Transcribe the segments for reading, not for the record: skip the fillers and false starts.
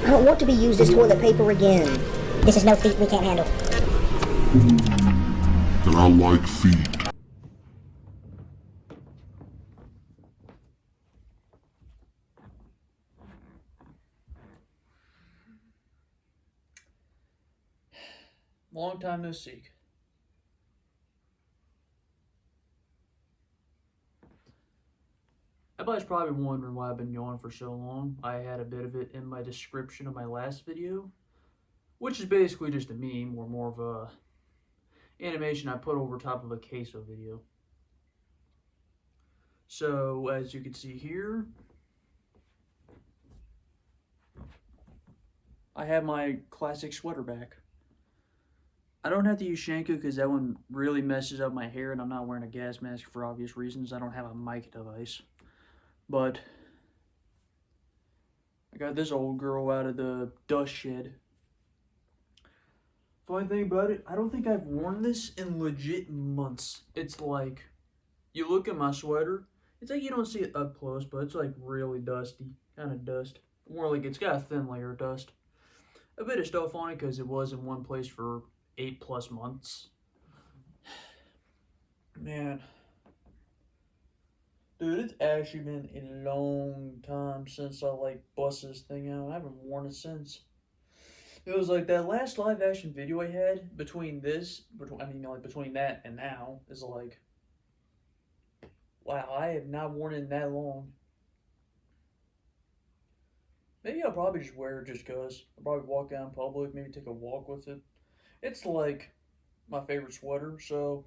I don't want to be used as toilet paper again. This is no feat we can't handle. And I like feet. Long time no see. Everybody's probably wondering why I've been gone for so long. I had a bit of it in my description of my last video, which is basically just a meme or more of a animation I put over top of a queso video. So as you can see here, I have my classic sweater back. I don't have to use shampoo because that one really messes up my hair, and I'm not wearing a gas mask for obvious reasons. I don't have a mic device. But I got this old girl out of the dust shed. Funny thing about it, I don't think I've worn this in legit months. It's like, you look at my sweater, it's like you don't see it up close, but it's like really dusty, kind of dust. More like it's got a thin layer of dust. A bit of stuff on it because it was in one place for 8+ months. Man. Dude, it's actually been a long time since I like bust this thing out. I haven't worn it since. It was like that last live action video I had between that and now is like, wow, I have not worn it in that long. Maybe I'll probably just wear it just cause. I'll probably walk out in public, maybe take a walk with it. It's like my favorite sweater, so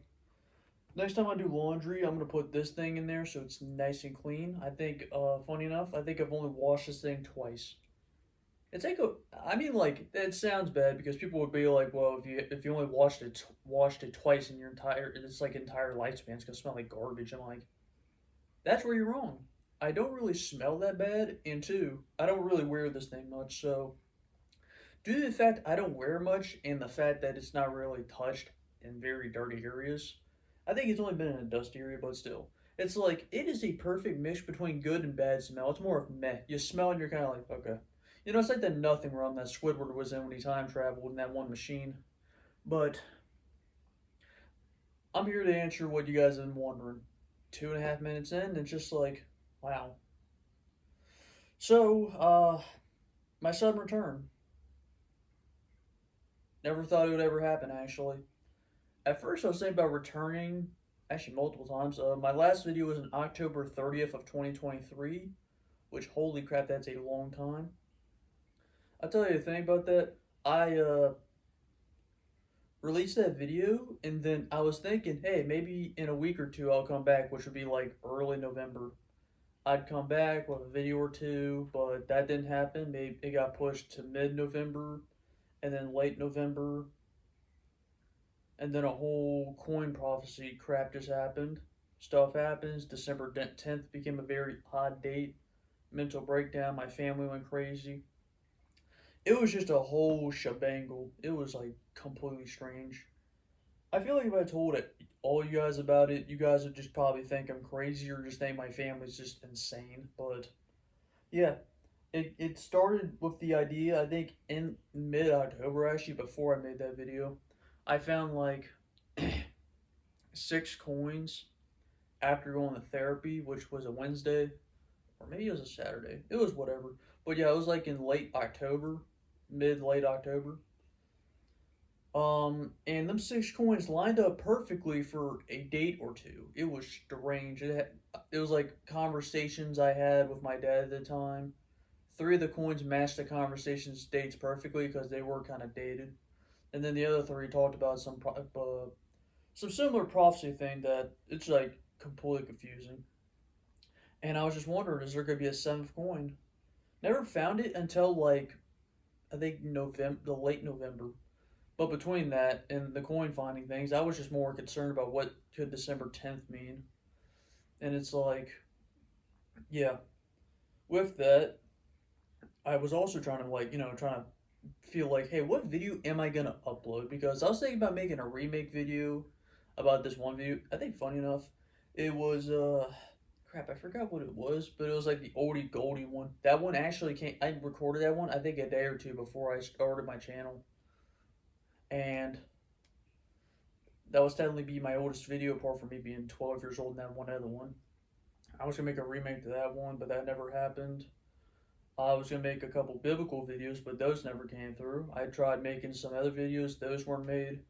next time I do laundry, I'm going to put this thing in there so it's nice and clean. I think, funny enough, I think I've only washed this thing twice. It's like that sounds bad because people would be like, well, if you only washed it twice in your entire lifespan, it's going to smell like garbage. I'm like, that's where you're wrong. I don't really smell that bad, and two, I don't really wear this thing much, so due to the fact I don't wear much and the fact that it's not really touched in very dirty areas, I think it's only been in a dusty area, but still. It's like, it is a perfect mix between good and bad smell. It's more of meh. You smell and you're kind of like, okay. You know, it's like that Nothing run that Squidward was in when he time traveled in that one machine. But I'm here to answer what you guys have been wondering. 2.5 minutes in, and it's just like, wow. So, my sudden return. Never thought it would ever happen, actually. At first, I was thinking about returning, actually multiple times. My last video was on October 30th of 2023, which, holy crap, that's a long time. I'll tell you the thing about that. I released that video, and then I was thinking, hey, maybe in a week or two I'll come back, which would be like early November. I'd come back with a video or two, but that didn't happen. Maybe it got pushed to mid-November, and then late November. And then a whole coin prophecy crap just happened. Stuff happens. December 10th became a very odd date. Mental breakdown. My family went crazy. It was just a whole shebangle. It was like completely strange. I feel like if I told all you guys about it, you guys would just probably think I'm crazy or just think my family's just insane. But yeah, it started with the idea, I think, in mid-October, actually, before I made that video. I found like 6 coins after going to therapy, which was a Wednesday, or maybe it was a Saturday. It was whatever. But yeah, it was like in late October, mid-late October. And them 6 coins lined up perfectly for a date or two. It was strange. It was like conversations I had with my dad at the time. 3 of the coins matched the conversations dates perfectly because they were kind of dated. And then the other 3 talked about some similar prophecy thing that it's like completely confusing. And I was just wondering, is there going to be a 7th coin? Never found it until like, I think the late November. But between that and the coin finding things, I was just more concerned about what could December 10th mean. And it's like, yeah. With that, I was also trying to feel like, hey, what video am I gonna upload? Because I was thinking about making a remake video about this one video. I think funny enough, it was crap, I forgot what it was, but it was like the oldie goldie one. That one actually came. I recorded that one I think a day or two before I started my channel, and that was technically be my oldest video, apart from me being 12 years old and that one other one. I was gonna make a remake to that one, but that never happened. I was gonna make a couple biblical videos, but those never came through. I tried making some other videos, those weren't made.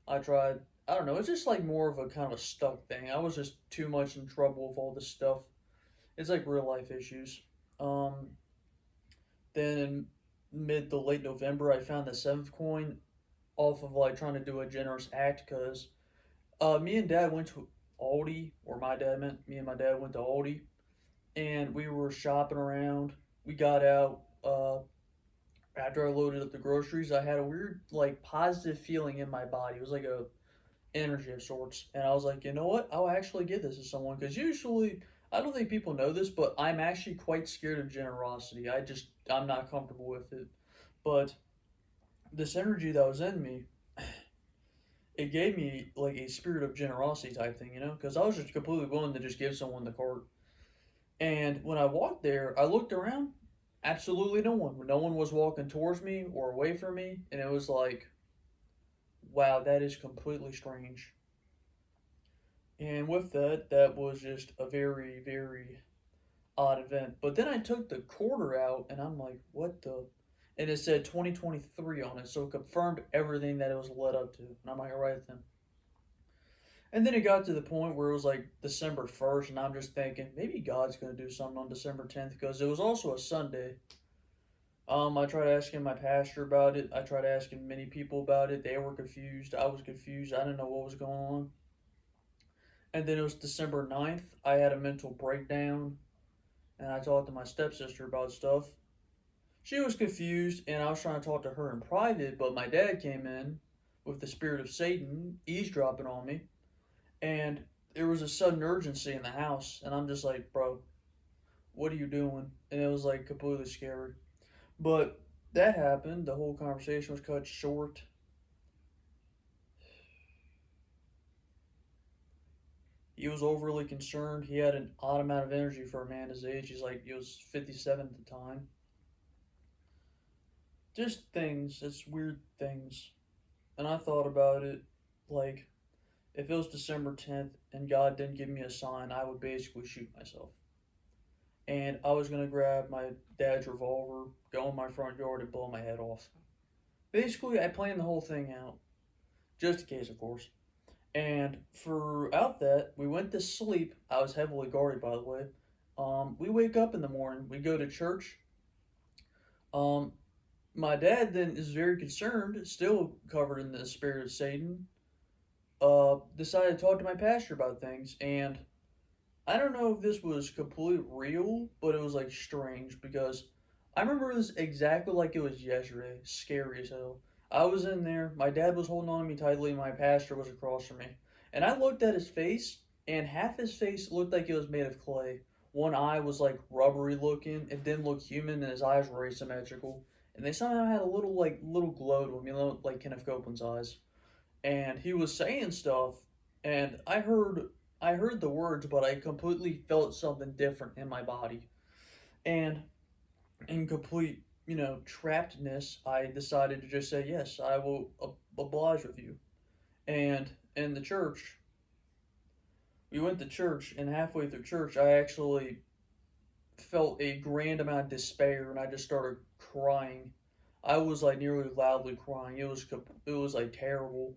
I tried. I don't know. It's just like more of a kind of a stuck thing. I was just too much in trouble with all this stuff. It's like real life issues. Um, then in mid to late November, I found the seventh coin off of like trying to do a generous act because me and Dad went to Aldi, or my dad meant me and my dad went to Aldi, and we were shopping around. We got out. After I loaded up the groceries, I had a weird, like, positive feeling in my body. It was like a energy of sorts, and I was like, you know what? I'll actually give this to someone because usually I don't think people know this, but I'm actually quite scared of generosity. I'm not comfortable with it, but this energy that was in me, it gave me like a spirit of generosity type thing, because I was just completely willing to just give someone the cart. And when I walked there, I looked around, absolutely no one. No one was walking towards me or away from me, and it was like, wow, that is completely strange. And with that, that was just a very, very odd event. But then I took the quarter out, and I'm like, what the? And it said 2023 on it, so it confirmed everything that it was led up to. And I'm like, all right then. And then it got to the point where it was like December 1st, and I'm just thinking, maybe God's going to do something on December 10th, because it was also a Sunday. I tried asking my pastor about it. I tried asking many people about it. They were confused. I was confused. I didn't know what was going on. And then it was December 9th. I had a mental breakdown, and I talked to my stepsister about stuff. She was confused, and I was trying to talk to her in private, but my dad came in with the spirit of Satan eavesdropping on me, and there was a sudden urgency in the house, and I'm just like, bro, what are you doing? And it was like completely scary. But that happened. The whole conversation was cut short. He was overly concerned. He had an odd amount of energy for a man his age. He was 57 at the time. Just things, it's weird things. And I thought about it like, if it was December 10th and God didn't give me a sign, I would basically shoot myself. And I was going to grab my dad's revolver, go in my front yard, and blow my head off. Basically, I planned the whole thing out, just in case, of course. And throughout that, we went to sleep. I was heavily guarded, by the way. We wake up in the morning, we go to church. Um, my dad then is very concerned, still covered in the spirit of Satan. Decided to talk to my pastor about things, and I don't know if this was completely real, but it was like strange because I remember this exactly like it was yesterday. Scary as hell. I was in there, my dad was holding on to me tightly, and my pastor was across from me. And I looked at his face, and half his face looked like it was made of clay. One eye was like rubbery looking, it didn't look human, and his eyes were asymmetrical. And they somehow had a little glow to them, like Kenneth Copeland's eyes. And he was saying stuff, and I heard the words, but I completely felt something different in my body. And in complete, trappedness, I decided to just say, yes, I will oblige with you. And in the church, we went to church, and halfway through church, I actually felt a grand amount of despair, and I just started crying. I was like nearly loudly crying. It was like terrible.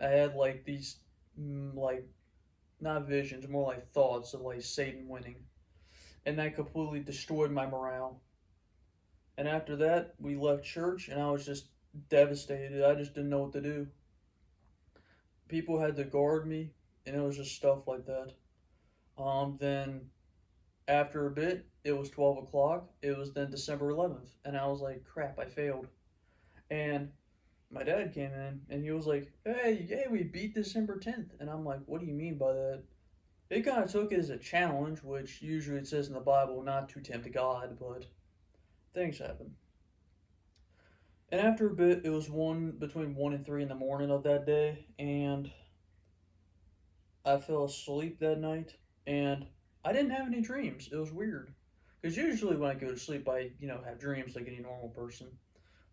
I had like these, like, not visions, more like thoughts of like Satan winning, and that completely destroyed my morale. And after that, we left church, and I was just devastated. I just didn't know what to do. People had to guard me, and it was just stuff like that. Then after a bit, it was 12 o'clock. It was then December 11th, and I was like, crap, I failed. And my dad came in, and he was like, hey, we beat December 10th. And I'm like, what do you mean by that? They kind of took it as a challenge, which usually it says in the Bible not to tempt God, but things happen. And after a bit, it was between 1 and 3 in the morning of that day, and I fell asleep that night. And I didn't have any dreams. It was weird. Because usually when I go to sleep, I, have dreams like any normal person.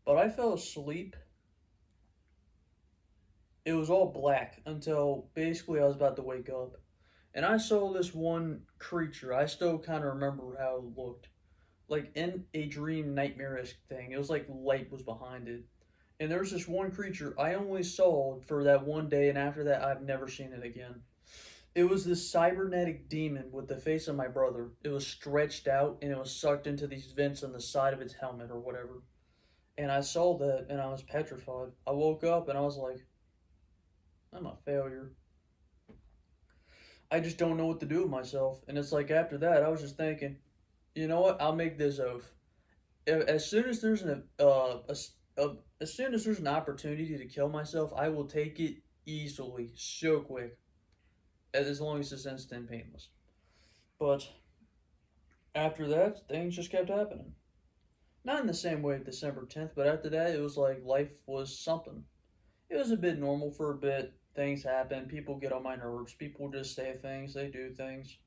But I fell asleep. It was all black until basically I was about to wake up. And I saw this one creature. I still kind of remember how it looked. Like in a dream nightmarish thing. It was like light was behind it. And there was this one creature I only saw for that one day, and after that, I've never seen it again. It was this cybernetic demon with the face of my brother. It was stretched out and it was sucked into these vents on the side of its helmet or whatever. And I saw that and I was petrified. I woke up and I was like, I'm a failure. I just don't know what to do with myself. And it's like after that, I was just thinking, you know what? I'll make this oath. As soon as there's as soon as there's an opportunity to kill myself, I will take it easily, so quick, as long as it's instant painless. But after that, things just kept happening. Not in the same way December 10th, but after that, it was like life was something. It was a bit normal for a bit. Things happen. People get on my nerves. People just say things. They do things.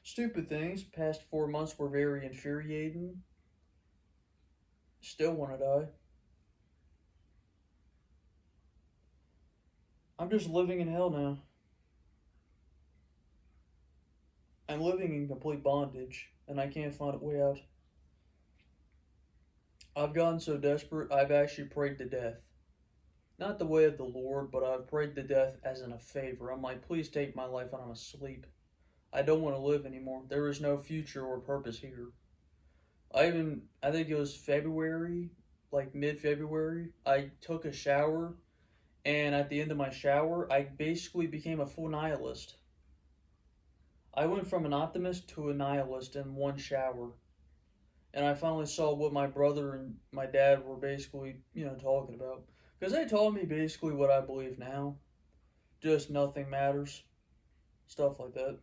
Stupid things. Past 4 months were very infuriating. Still want to die. I'm just living in hell now. I'm living in complete bondage, and I can't find a way out. I've gotten so desperate, I've actually prayed to death. Not the way of the Lord, but I've prayed to death as in a favor. I'm like, please take my life when I'm asleep. I don't want to live anymore. There is no future or purpose here. I think it was February, like mid February, I took a shower, and at the end of my shower, I basically became a full nihilist. I went from an optimist to a nihilist in one shower. And I finally saw what my brother and my dad were basically, talking about. Because they told me basically what I believe now. Just nothing matters. Stuff like that.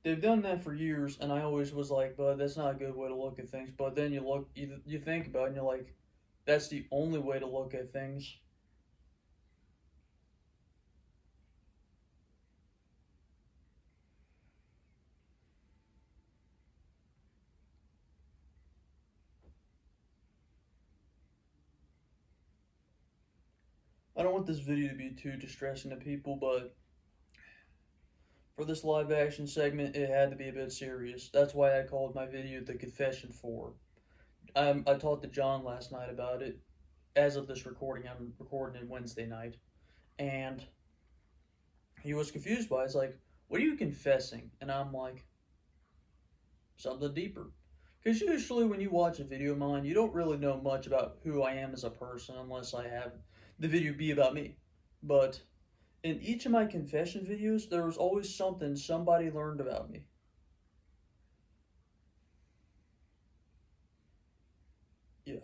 They've done that for years, and I always was like, but that's not a good way to look at things. But then you think about it, and you're like, that's the only way to look at things. I don't want this video to be too distressing to people, but for this live action segment, it had to be a bit serious. That's why I called my video The Confession 4. I talked to John last night about it. As of this recording, I'm recording it Wednesday night. And he was confused by it. It's like, what are you confessing? And I'm like, something deeper. Because usually when you watch a video of mine, you don't really know much about who I am as a person unless I have the video be about me. But in each of my confession videos, there was always something somebody learned about me. Yeah.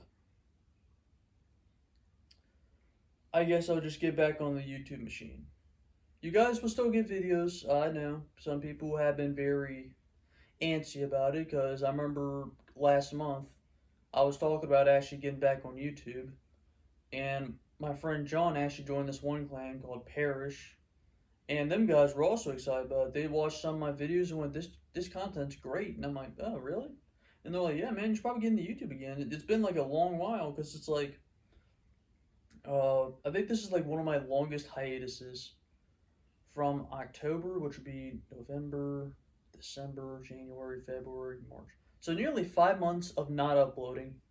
I guess I'll just get back on the YouTube machine. You guys will still get videos. I know some people have been very antsy about it because I remember last month I was talking about actually getting back on YouTube, and my friend John actually joined this one clan called Parish, and them guys were also excited about it. They watched some of my videos and went, "This content's great," and I'm like, "Oh, really?" And they're like, "Yeah, man, you should probably get into YouTube again." It's been like a long while because it's like, I think this is like one of my longest hiatuses from October, which would be November, December, January, February, March. So nearly 5 months of not uploading.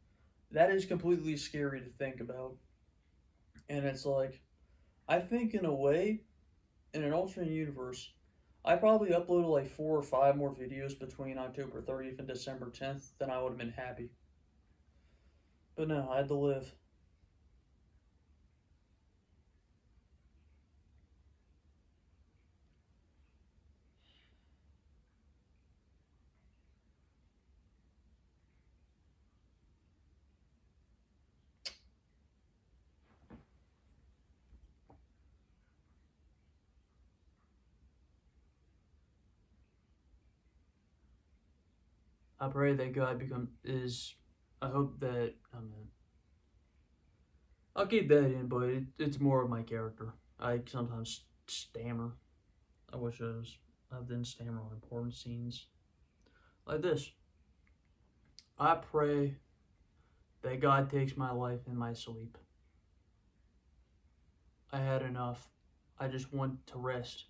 That is completely scary to think about. And it's like, I think in a way, in an alternate universe, I probably uploaded like 4 or 5 more videos between October 30th and December 10th than I would have been happy. But no, I had to live. I pray that God become is. I hope that I'll keep that in, but it's more of my character. I sometimes stammer. I wish I was I've been stammer on important scenes. Like this. I pray that God takes my life in my sleep. I had enough. I just want to rest.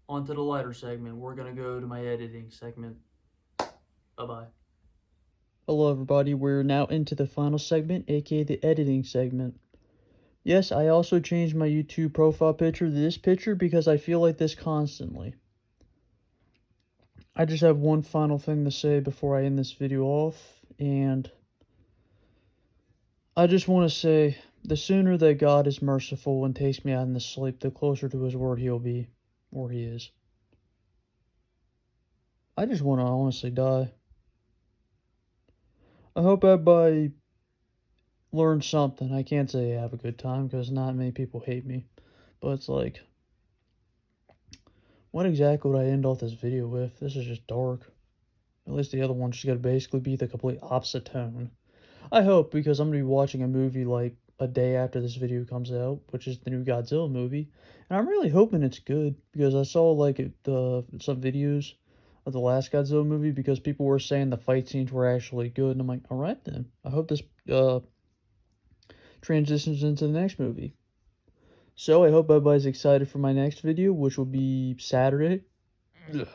On to the lighter segment. We're going to go to my editing segment. Bye-bye. Hello everybody, we're now into the final segment, aka the editing segment. Yes, I also changed my YouTube profile picture to this picture because I feel like this constantly. I just have one final thing to say before I end this video off, and I just want to say, the sooner that God is merciful and takes me out in the sleep, the closer to his word he'll be, or he is. I just want to honestly die. I hope everybody learned something. I can't say I have a good time because not many people hate me, but it's like, what exactly would I end off this video with? This is just dark. At least the other one's just gonna basically be the complete opposite tone. I hope, because I'm gonna be watching a movie like a day after this video comes out, which is the new Godzilla movie, and I'm really hoping it's good because I saw like some videos of the last Godzilla movie because people were saying the fight scenes were actually good, and I'm like, all right then. I hope this transitions into the next movie. So I hope everybody's excited for my next video, which will be Saturday. Ugh.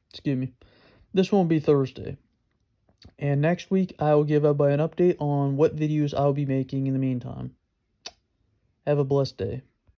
Excuse me. This won't be Thursday. And next week, I will give everybody an update on what videos I'll be making in the meantime. Have a blessed day.